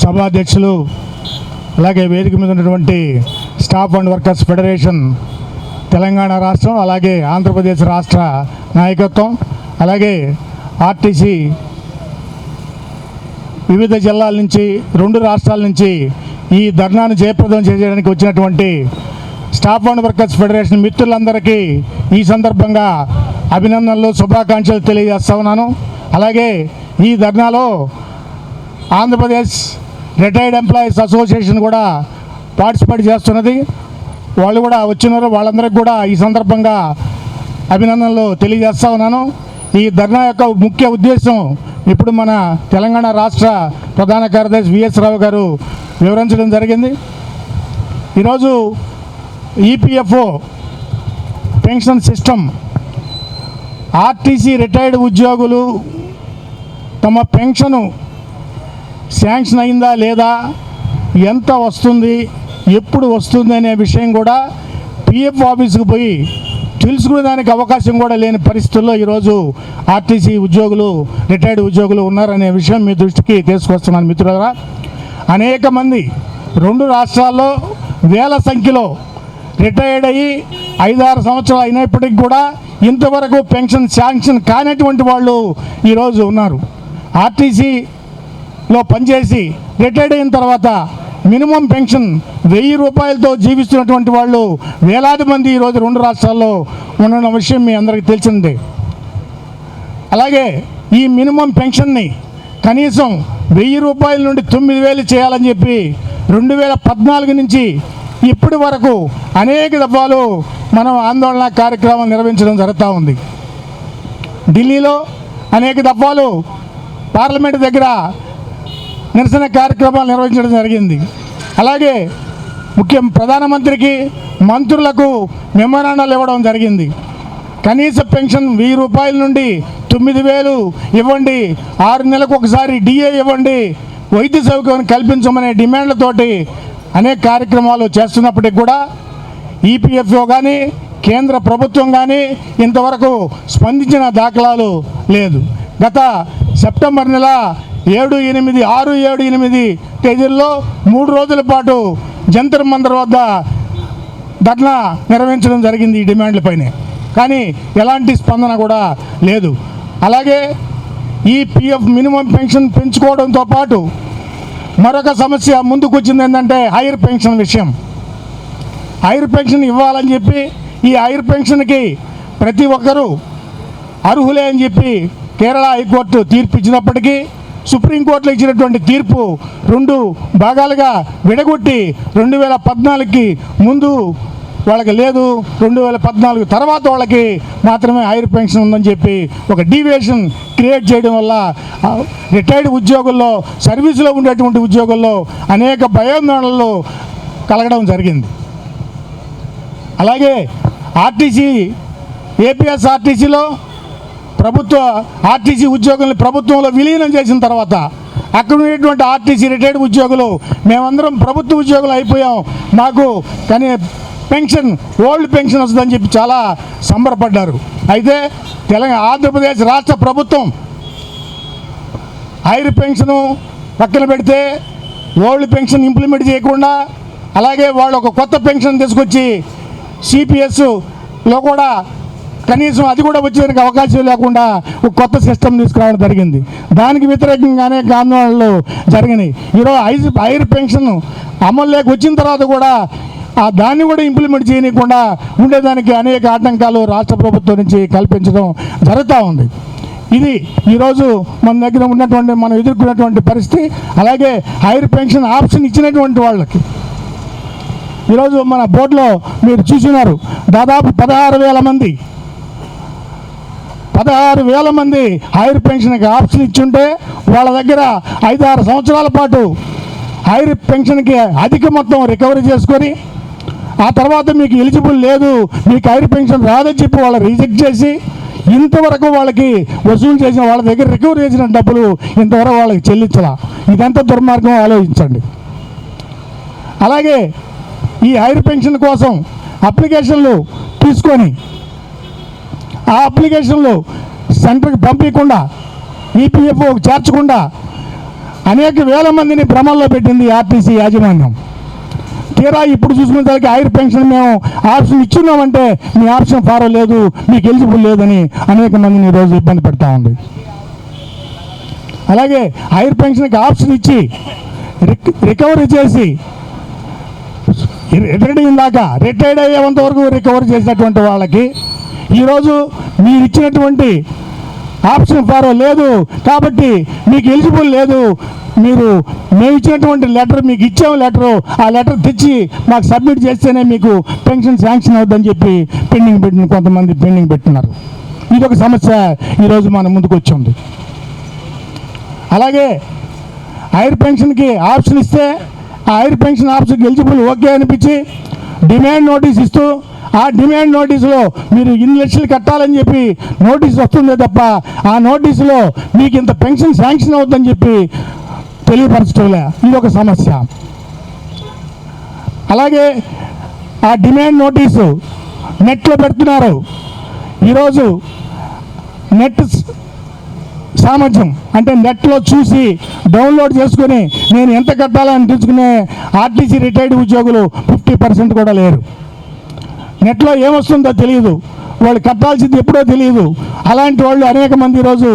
సభాధ్యక్షులు, అలాగే వేదిక మీద ఉన్నటువంటి staff and workers federation Telangana రాష్ట్రం, అలాగే ఆంధ్రప్రదేశ్ రాష్ట్ర నాయకత్వం, అలాగే ఆర్టీసీ వివిధ జిల్లాల నుంచి, 2 రాష్ట్రాల నుంచి ఈ ధర్నాను జయప్రదం చేయడానికి వచ్చినటువంటి స్టాఫ్ అండ్ వర్కర్స్ ఫెడరేషన్ మిత్రులందరికీ ఈ సందర్భంగా అభినందనలు, శుభాకాంక్షలు తెలియజేస్తా ఉన్నాను. అలాగే ఈ ధర్నాలో ఆంధ్రప్రదేశ్ రిటైర్డ్ ఎంప్లాయీస్ అసోసియేషన్ కూడా పార్టిసిపేట్ చేస్తున్నది. వాళ్ళు కూడా వచ్చినారు. వాళ్ళందరికీ కూడా ఈ సందర్భంగా అభినందనలు తెలియజేస్తా ఉన్నాను. ఈ ధర్నా యొక్క ముఖ్య ఉద్దేశం ఇప్పుడు మన తెలంగాణ రాష్ట్ర ప్రధాన కార్యదర్శి విఎస్ రావు గారు వివరించడం జరిగింది. ఈరోజు EPFO pension system, RTC retired ఉద్యోగులు తమ పెన్షను శాంక్షన్ అయిందా లేదా, ఎంత వస్తుంది, ఎప్పుడు వస్తుంది అనే విషయం కూడా పిఎఫ్ ఆఫీస్కి పోయి తెలుసుకునేదానికి అవకాశం కూడా లేని పరిస్థితుల్లో ఈరోజు ఆర్టీసీ ఉద్యోగులు, రిటైర్డ్ ఉద్యోగులు ఉన్నారనే విషయం మీ దృష్టికి తీసుకొస్తున్నాను మిత్రులారా. అనేక మంది 2 రాష్ట్రాల్లో వేల సంఖ్యలో రిటైర్డ్ అయ్యి 5-6 సంవత్సరాలు అయినప్పటికీ కూడా ఇంతవరకు పెన్షన్ శాంక్షన్ కానటువంటి వాళ్ళు ఈరోజు ఉన్నారు. ఆర్టీసీలో పనిచేసి రిటైర్డ్ అయిన తర్వాత మినిమం పెన్షన్ 1000 రూపాయలతో జీవిస్తున్నటువంటి వాళ్ళు వేలాది మంది ఈరోజు 2 రాష్ట్రాల్లో ఉన్న విషయం మీ అందరికీ తెలిసిందే. అలాగే ఈ మినిమం పెన్షన్ని కనీసం 1000 రూపాయల నుండి 9000 చేయాలని చెప్పి 2014 నుంచి ఇప్పటి వరకు అనేక దఫాలు మనం ఆందోళన కార్యక్రమం నిర్వహించడం జరుగుతూ ఉంది. ఢిల్లీలో అనేక దఫాలు పార్లమెంట్ దగ్గర నిరసన కార్యక్రమాలు నిర్వహించడం జరిగింది. అలాగే ప్రధానమంత్రికి, మంత్రులకు మెమోరాండాలు ఇవ్వడం జరిగింది. కనీస పెన్షన్ 1000 రూపాయల నుండి 9000 ఇవ్వండి, 6 నెలలకు ఒకసారి డిఏ ఇవ్వండి, వైద్య సౌకర్యం కల్పించమనే డిమాండ్లతోటి అనేక కార్యక్రమాలు చేస్తున్నప్పటికీ కూడా ఈపీఎఫ్ఓ కానీ, కేంద్ర ప్రభుత్వం కానీ ఇంతవరకు స్పందించిన దాఖలాలు లేదు. గత సెప్టెంబర్ నెల 6, 7, 8 తేదీల్లో 3 రోజుల పాటు జంతర్ మంతర్ వద్ద ధర్నా నిర్వహించడం జరిగింది ఈ డిమాండ్లపైనే. కానీ ఎలాంటి స్పందన కూడా లేదు. అలాగే ఈ పిఎఫ్ మినిమం పెన్షన్ పెంచుకోవడంతో పాటు మరొక సమస్య ముందుకు వచ్చింది. ఏంటంటే హైయర్ పెన్షన్ విషయం. హైయర్ పెన్షన్ ఇవ్వాలని చెప్పి ఈ హైయర్ పెన్షన్కి ప్రతి ఒక్కరూ అర్హులే అని చెప్పి కేరళ హైకోర్టు తీర్పు ఇచ్చినప్పటికీ సుప్రీంకోర్టులో ఇచ్చినటువంటి తీర్పు 2 భాగాలుగా విడగొట్టి 2014కి ముందు వాళ్ళకి లేదు, 2014 తర్వాత వాళ్ళకి మాత్రమే హైయర్ పెన్షన్ ఉందని చెప్పి ఒక డీవియేషన్ క్రియేట్ చేయడం వల్ల రిటైర్డ్ ఉద్యోగుల్లో, సర్వీసులో ఉండేటువంటి ఉద్యోగుల్లో అనేక భయాందోళనలు కలగడం జరిగింది. అలాగే ఏపీఎస్ఆర్టీసీలో ఆర్టీసీ ఉద్యోగుల్ని ప్రభుత్వంలో విలీనం చేసిన తర్వాత అక్కడ ఉండేటువంటి ఆర్టీసీ రిటైర్డ్ ఉద్యోగులు మేమందరం ప్రభుత్వ ఉద్యోగులు అయిపోయాం, మాకు కానీ పెన్షన్ ఓల్డ్ పెన్షన్ వస్తుందని చెప్పి చాలా సంబరపడ్డారు. అయితే ఆంధ్రప్రదేశ్ రాష్ట్ర ప్రభుత్వం హైర్ పెన్షను పక్కన పెడితే ఓల్డ్ పెన్షన్ ఇంప్లిమెంట్ చేయకుండా, అలాగే వాళ్ళు ఒక కొత్త పెన్షన్ తీసుకొచ్చి సిపిఎస్లో కూడా కనీసం అది కూడా వచ్చేదానికి అవకాశం లేకుండా ఒక కొత్త సిస్టమ్ తీసుకురావడం జరిగింది. దానికి వ్యతిరేకంగానే ఆందోళనలు జరిగినాయి. ఈరోజు హైర్ పెన్షన్ అమల్లోకి వచ్చిన తర్వాత కూడా దాన్ని కూడా ఇంప్లిమెంట్ చేయకుండా ఉండేదానికి అనేక ఆటంకాలు రాష్ట్ర ప్రభుత్వం నుంచి కల్పించడం జరుగుతూ ఉంది. ఇది ఈరోజు మన దగ్గర ఉన్నటువంటి మనం ఎదుర్కొన్నటువంటి పరిస్థితి. అలాగే హైర్ పెన్షన్ ఆప్షన్ ఇచ్చినటువంటి వాళ్ళకి ఈరోజు మన బోర్డులో మీరు చూసినారు, దాదాపు 16,000 మంది హైర్ పెన్షన్కి ఆప్షన్ ఇచ్చుంటే వాళ్ళ దగ్గర 5-6 సంవత్సరాల పాటు హైర్ పెన్షన్కి అధిక మొత్తం రికవరీ చేసుకొని ఆ తర్వాత మీకు ఎలిజిబుల్ లేదు, మీకు హైర్ పెన్షన్ రాదని చెప్పి వాళ్ళు రిజెక్ట్ చేసి ఇంతవరకు వాళ్ళకి వసూలు చేసిన వాళ్ళ దగ్గర రికవరీ చేసిన డబ్బులు ఇంతవరకు వాళ్ళకి చెల్లించాల. ఇదంతా దుర్మార్గం, ఆలోచించండి. అలాగే ఈ హైర్ పెన్షన్ కోసం అప్లికేషన్లు తీసుకొని ఆ అప్లికేషన్లు సెంటర్కి పంపించకుండా, ఈపీఎఫ్ఓకి చేర్చకుండా అనేక వేల మందిని భ్రమల్లో పెట్టింది ఆర్టీసీ యాజమాన్యం. తీరా ఇప్పుడు చూసుకునేసరికి హైర్ పెన్షన్ మేము ఆప్షన్ ఇచ్చున్నామంటే మీ ఆప్షన్ ఫారో లేదు, మీకు ఎలిజిబుల్ లేదని అనేక మందిని ఈరోజు ఇబ్బంది పెడతా ఉంది. అలాగే హైర్ పెన్షన్కి ఆప్షన్ ఇచ్చి రికవరీ చేసి రిటైర్డ్ అయ్యేంత వరకు రికవరీ చేసినటువంటి వాళ్ళకి ఈరోజు మీరు ఇచ్చినటువంటి ఆప్షన్ ఫారో లేదు కాబట్టి మీకు ఎలిజిబుల్ లేదు, మేము ఇచ్చినటువంటి లెటర్ మీకు ఇచ్చాము లెటరు, ఆ లెటర్ తెచ్చి మాకు సబ్మిట్ చేస్తేనే మీకు పెన్షన్ శాంక్షన్ అవుద్దని చెప్పి కొంతమంది పెండింగ్ పెట్టినారు. ఇది ఒక సమస్య ఈరోజు మన ముందుకు వచ్చింది. అలాగే హైర్ పెన్షన్కి ఆప్షన్ ఇస్తే ఆ హైర్ పెన్షన్ ఆప్షన్కి ఎలిజిబుల్ ఓకే అనిపించి డిమాండ్ నోటీస్ ఇస్తూ ఆ డిమాండ్ నోటీసులో మీరు ఇన్ని లక్షలు కట్టాలని చెప్పి నోటీస్ వస్తుందే తప్ప ఆ నోటీసులో మీకు ఇంత పెన్షన్ శాంక్షన్ అవుతుందని చెప్పి తెలియపరచడంలే. ఇది ఒక సమస్య. అలాగే ఆ డిమాండ్ నోటీసు నెట్లో పెడుతున్నారు. ఈరోజు నెట్ సామర్థ్యం అంటే నెట్లో చూసి డౌన్లోడ్ చేసుకొని నేను ఎంత కట్టాలని తెలుసుకునే ఆర్టీసీ రిటైర్డ్ ఉద్యోగులు 50% కూడా లేరు. నెట్లో ఏమొస్తుందో తెలియదు, వాళ్ళు కట్టాల్సింది ఎప్పుడో తెలియదు. అలాంటి వాళ్ళు అనేక మంది ఈరోజు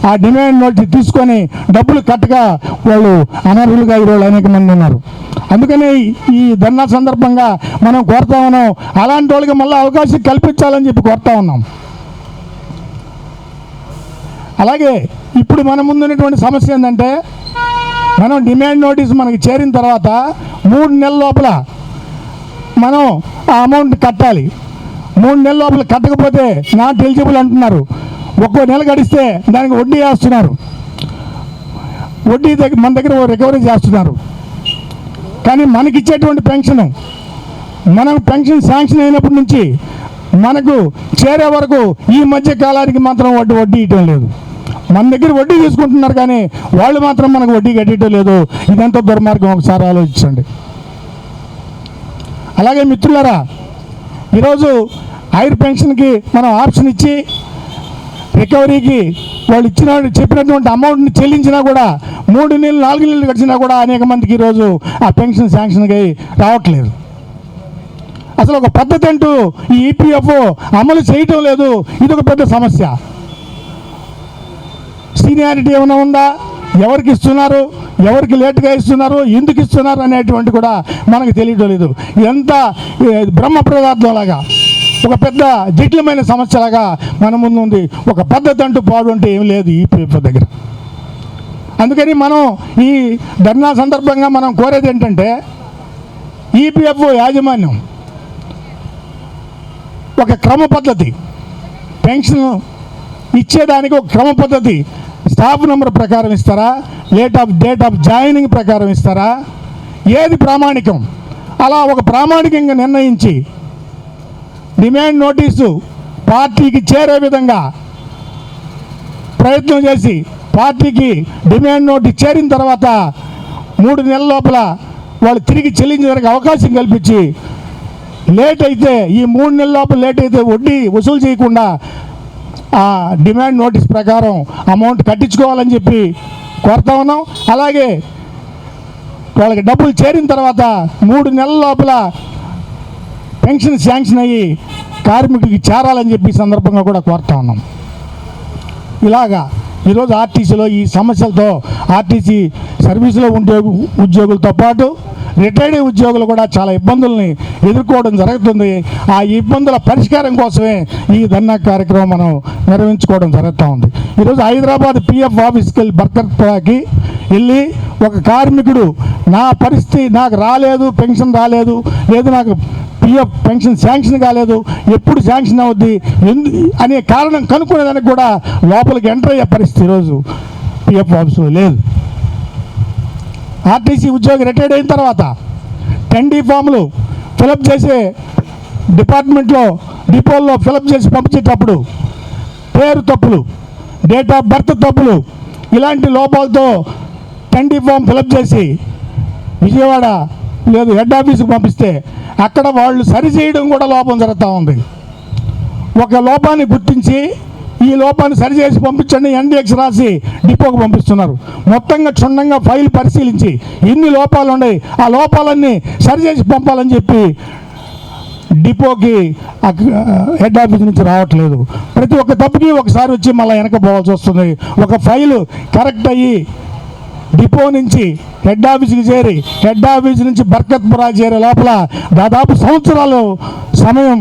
ఆ డిమాండ్ నోటీస్ తీసుకొని డబ్బులు కట్టగా వాళ్ళు అనర్హులుగా ఈరోజు అనేక మంది ఉన్నారు. అందుకనే ఈ ధర్నా సందర్భంగా మనం కోరుతా ఉన్నాం, అలాంటి వాళ్ళకి మళ్ళీ అవకాశం కల్పించాలని చెప్పి కోరుతా ఉన్నాం. అలాగే ఇప్పుడు మన ముందున్నటువంటి సమస్య ఏంటంటే మనం డిమాండ్ నోటీస్ మనకి చేరిన తర్వాత 3 నెలల లోపల మనం ఆ అమౌంట్ కట్టాలి. 3 నెలల లోపల కట్టకపోతే నాట్ ఎలిజిబుల్ అంటున్నారు. ఒక్కో నెల గడిస్తే దానికి వడ్డీ వేస్తున్నారు, వడ్డీ మన దగ్గర రికవరీ చేస్తున్నారు. కానీ మనకిచ్చేటువంటి పెన్షన్ మనం పెన్షన్ శాంక్షన్ అయినప్పటి నుంచి మనకు చేరే వరకు ఈ మధ్య కాలానికి మాత్రం వడ్డీ ఇవ్వటం లేదు. మన దగ్గర వడ్డీ తీసుకుంటున్నారు కానీ వాళ్ళు మాత్రం మనకు వడ్డీ కట్టడం లేదు. ఇదంతా దుర్మార్గం, ఒకసారి ఆలోచించండి. అలాగే మిత్రులారా, ఈరోజు హైర్ పెన్షన్కి మనం ఆప్షన్ ఇచ్చి రికవరీకి వాళ్ళు చెప్పినటువంటి అమౌంట్ని చెల్లించినా కూడా 3 నెలలు 4 నెలలు గడిచినా కూడా అనేక మందికి ఈరోజు ఆ పెన్షన్ శాంక్షన్కి రావట్లేదు. అసలు ఒక పద్ధతి అంటూ ఈ ఈపీఎఫ్ఓ అమలు చేయటం లేదు. ఇది ఒక పెద్ద సమస్య. సీనియారిటీ ఏమైనా ఉందా, ఎవరికి ఇస్తున్నారు, ఎవరికి లేటుగా ఇస్తున్నారు, ఎందుకు ఇస్తున్నారు అనేటువంటి కూడా మనకు తెలియడం లేదు. ఎంత బ్రహ్మ ప్రదార్థంలాగా ఒక పెద్ద జటిలమైన సమస్యలాగా మన ముందు ఉంది. ఒక పద్ధతి అంటూ పాడు అంటే ఏం లేదు ఈపీఎఫ్ఓ దగ్గర. అందుకని మనం ఈ ధర్నా సందర్భంగా మనం కోరేది ఏంటంటే ఈపీఎఫ్ఓ యాజమాన్యం ఒక క్రమ పద్ధతి, పెన్షన్ ఇచ్చేదానికి ఒక క్రమ పద్ధతి, స్టాఫ్ నెంబర్ ప్రకారం ఇస్తారా, డేట్ ఆఫ్ జాయినింగ్ ప్రకారం ఇస్తారా, ఏది ప్రామాణికం, అలా ఒక ప్రామాణికంగా నిర్ణయించి డిమాండ్ నోటీసు పార్టీకి చేరే విధంగా ప్రయత్నం చేసి పార్టీకి డిమాండ్ నోటీస్ చేరిన తర్వాత 3 నెలల లోపల వాళ్ళు తిరిగి చెల్లించడానికి అవకాశం కల్పించి లేట్ అయితే ఈ 3 నెలల లోపల లేట్ అయితే వడ్డీ వసూలు చేయకుండా ఆ డిమాండ్ నోటీస్ ప్రకారం అమౌంట్ కట్టించుకోవాలని చెప్పి కోరుతా ఉన్నాం. అలాగే వాళ్ళకి డబ్బులు చేరిన తర్వాత 3 నెలల లోపల పెన్షన్ శాంక్షన్ అయ్యి కార్మికుడికి చేరాలని చెప్పి సందర్భంగా కూడా కోరుతా ఉన్నాం. ఇలాగా ఈరోజు ఆర్టీసీలో ఈ సమస్యలతో ఆర్టీసీ సర్వీసులో ఉండే ఉద్యోగులతో పాటు రిటైర్డ్ ఉద్యోగులు కూడా చాలా ఇబ్బందుల్ని ఎదుర్కోవడం జరుగుతుంది. ఆ ఇబ్బందుల పరిష్కారం కోసమే ఈ ధర్నా కార్యక్రమం మనం నిర్వహించుకోవడం జరుగుతూ ఉంది. ఈరోజు హైదరాబాద్ పిఎఫ్ ఆఫీస్కి వెళ్ళి బర్కర్కి వెళ్ళి ఒక కార్మికుడు నా పరిస్థితి నాకు రాలేదు, పెన్షన్ రాలేదు, లేదు నాకు పిఎఫ్ పెన్షన్ శాంక్షన్ కాలేదు, ఎప్పుడు శాంక్షన్ అవుద్ది అనే కారణం కనుక్కునేదానికి కూడా లోపలికి ఎంటర్ అయ్యే పరిస్థితి ఈరోజు పిఎఫ్ ఆఫీసులో లేదు. ఆర్టీసీ ఉద్యోగి రిటైర్డ్ అయిన తర్వాత 10D ఫామ్లు ఫిలప్ చేసే డిపార్ట్మెంట్లో డిపోల్లో ఫిలప్ చేసి పంపించేటప్పుడు పేరు తప్పులు, డేట్ ఆఫ్ బర్త్ తప్పులు, ఇలాంటి లోపాలతో 10D ఫామ్ ఫిలప్ చేసి విజయవాడ లేదు హెడ్ ఆఫీస్కి పంపిస్తే అక్కడ వాళ్ళు సరిచేయడం కూడా లోపం జరుగుతూ ఉంది. ఒక లోపాన్ని గుర్తించి ఈ లోపాన్ని సరిచేసి పంపించండి ఎన్డీఎక్స్ రాసి డిపోకు పంపిస్తున్నారు. మొత్తంగా క్షుణ్ణంగా ఫైల్ పరిశీలించి ఎన్ని లోపాలు ఉన్నాయి ఆ లోపాలన్నీ సరిచేసి పంపాలని చెప్పి డిపోకి హెడ్ ఆఫీస్ నుంచి రావట్లేదు. ప్రతి ఒక్క తప్పుకి ఒకసారి వచ్చి మళ్ళీ వెనక పోవాల్సి వస్తుంది. ఒక ఫైలు కరెక్ట్ అయ్యి డిపో నుంచి హెడ్ ఆఫీస్కి చేరి హెడ్ ఆఫీస్ నుంచి బర్కత్పురా చేరే లోపల దాదాపు సంవత్సరాలు సమయం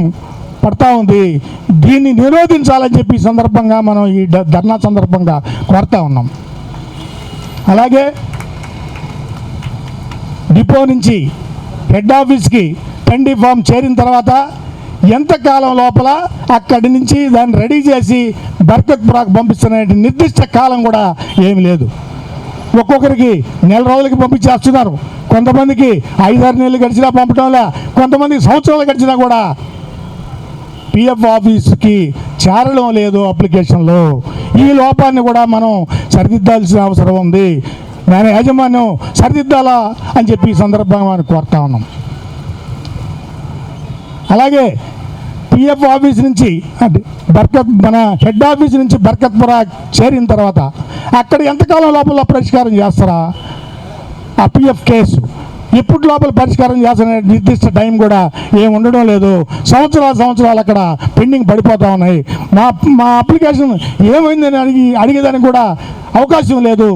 పడతా ఉంది. దీన్ని నిరోధించాలని చెప్పి ఈ సందర్భంగా మనం ఈ ధర్నా సందర్భంగా కోరుతా ఉన్నాం. అలాగే డిపో నుంచి హెడ్ ఆఫీస్కి టెండీ ఫామ్ చేరిన తర్వాత ఎంతకాలం లోపల అక్కడి నుంచి దాన్ని రెడీ చేసి బర్కత్పురాకు పంపిస్తున్న నిర్దిష్ట కాలం కూడా ఏమి లేదు. ఒక్కొక్కరికి నెల రోజులకి పంపించేస్తున్నారు. కొంతమందికి 5-6 నెలలు గడిచినా పంపడంలే, కొంతమందికి సంవత్సరాలు గడిచినా కూడా పిఎఫ్ ఆఫీస్కి చేరడం లేదు అప్లికేషన్లో. ఈ లోపాన్ని కూడా మనం సరిదిద్దాల్సిన అవసరం ఉంది. దాని యాజమాన్యం సరిదిద్దాలా అని చెప్పి ఈ సందర్భంగా మనం కోరుతా ఉన్నాం. అలాగే పిఎఫ్ ఆఫీస్ నుంచి మన హెడ్ ఆఫీస్ నుంచి బర్కత్పురా చేరిన తర్వాత అక్కడ ఎంతకాలం లోపల పరిష్కారం చేస్తారా ఆ పిఎఫ్ కేసు? ఎప్పుడు లోపల పరిష్కారం చేస్తున్న నిర్దిష్ట టైం కూడా ఏమి ఉండడం లేదు. సంవత్సరాలు అక్కడ పెండింగ్ పడిపోతూ ఉన్నాయి. మా అప్లికేషన్ ఏమైందని అడిగేదానికి కూడా అవకాశం లేదు.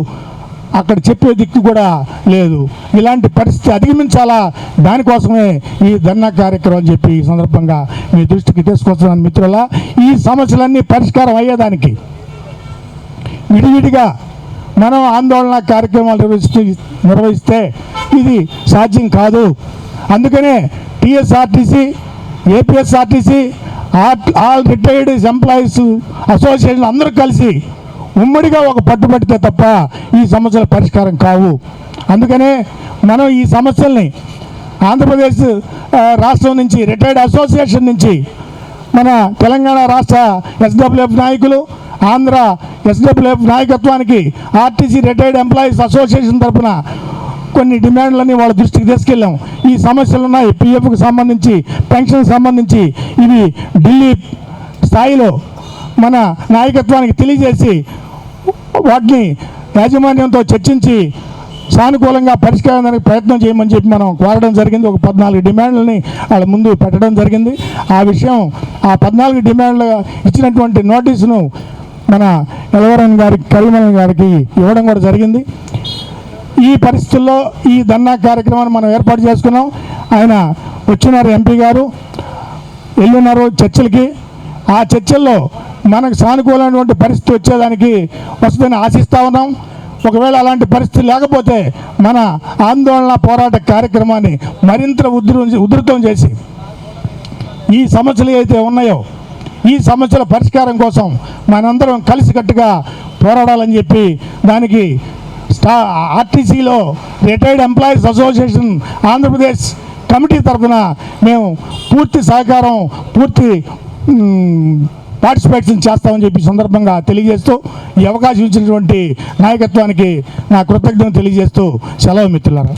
అక్కడ చెప్పే దిక్కు కూడా లేదు. ఇలాంటి పరిస్థితి అధిగమించాలా, దానికోసమే ఈ ధర్నా కార్యక్రమం అని చెప్పి ఈ సందర్భంగా మీ దృష్టికి తీసుకొస్తున్నాను. మిత్రులా, ఈ సమస్యలన్నీ పరిష్కారం అయ్యేదానికి విడివిడిగా మనం ఆందోళన కార్యక్రమాలు నిర్వహిస్తే ఇది సాధ్యం కాదు. అందుకనే TSRTC, APSRTC, all retired employees association అందరూ కలిసి ఉమ్మడిగా ఒక పట్టుబడితే తప్ప ఈ సమస్యల పరిష్కారం కావు. అందుకనే మనం ఈ సమస్యల్ని ఆంధ్రప్రదేశ్ రాష్ట్రం నుంచి రిటైర్డ్ అసోసియేషన్ నుంచి మన తెలంగాణ రాష్ట్ర ఎస్డబ్ల్యూఎఫ్ నాయకులు, ఆంధ్ర ఎస్డబ్ల్యూఎఫ్ నాయకత్వానికి ఆర్టీసీ రిటైర్డ్ ఎంప్లాయీస్ అసోసియేషన్ తరఫున కొన్ని డిమాండ్లన్నీ వాళ్ళ దృష్టికి తీసుకెళ్ళాం. ఈ సమస్యలు ఉన్నాయి, పిఎఫ్కి సంబంధించి, పెన్షన్కి సంబంధించి. ఇవి ఢిల్లీ స్థాయిలో మన నాయకత్వానికి తెలియజేసి వాటిని యాజమాన్యంతో చర్చించి సానుకూలంగా పరిష్కారానికి ప్రయత్నం చేయమని చెప్పి మనం కోరడం జరిగింది. ఒక 14 డిమాండ్లని వాళ్ళ ముందు పెట్టడం జరిగింది. ఆ విషయం, ఆ 14 డిమాండ్లు ఇచ్చినటువంటి నోటీసును మన ఎలవరన్ గారికి, కరీమన్ గారికి ఇవ్వడం కూడా జరిగింది. ఈ పరిస్థితుల్లో ఈ ధర్నా కార్యక్రమాన్ని మనం ఏర్పాటు చేసుకున్నాం. ఆయన వచ్చినారు, ఎంపీ గారు వెళ్ళున్నారు చర్చలకి. ఆ చర్చల్లో మనకు సానుకూలమైనటువంటి పరిస్థితి వచ్చేదానికి వస్తుందని ఆశిస్తూ ఉన్నాం. ఒకవేళ అలాంటి పరిస్థితి లేకపోతే మన ఆందోళన పోరాట కార్యక్రమాన్ని మరింత ఉధృతం చేసి ఈ సమస్యలు అయితే ఉన్నాయో ఈ సమస్యల పరిష్కారం కోసం మనందరం కలిసికట్టుగా పోరాడాలని చెప్పి దానికి ఆర్టీసీలో retired employees association Andhra Pradesh committee తరఫున మేము పూర్తి సహకారం, పూర్తి పార్టిసిపేషన్ చేస్తామని చెప్పి సందర్భంగా తెలియజేస్తూ ఈ అవకాశం ఇచ్చినటువంటి నాయకత్వానికి నా కృతజ్ఞతలు తెలియజేస్తూ సెలవు మిత్రులారా.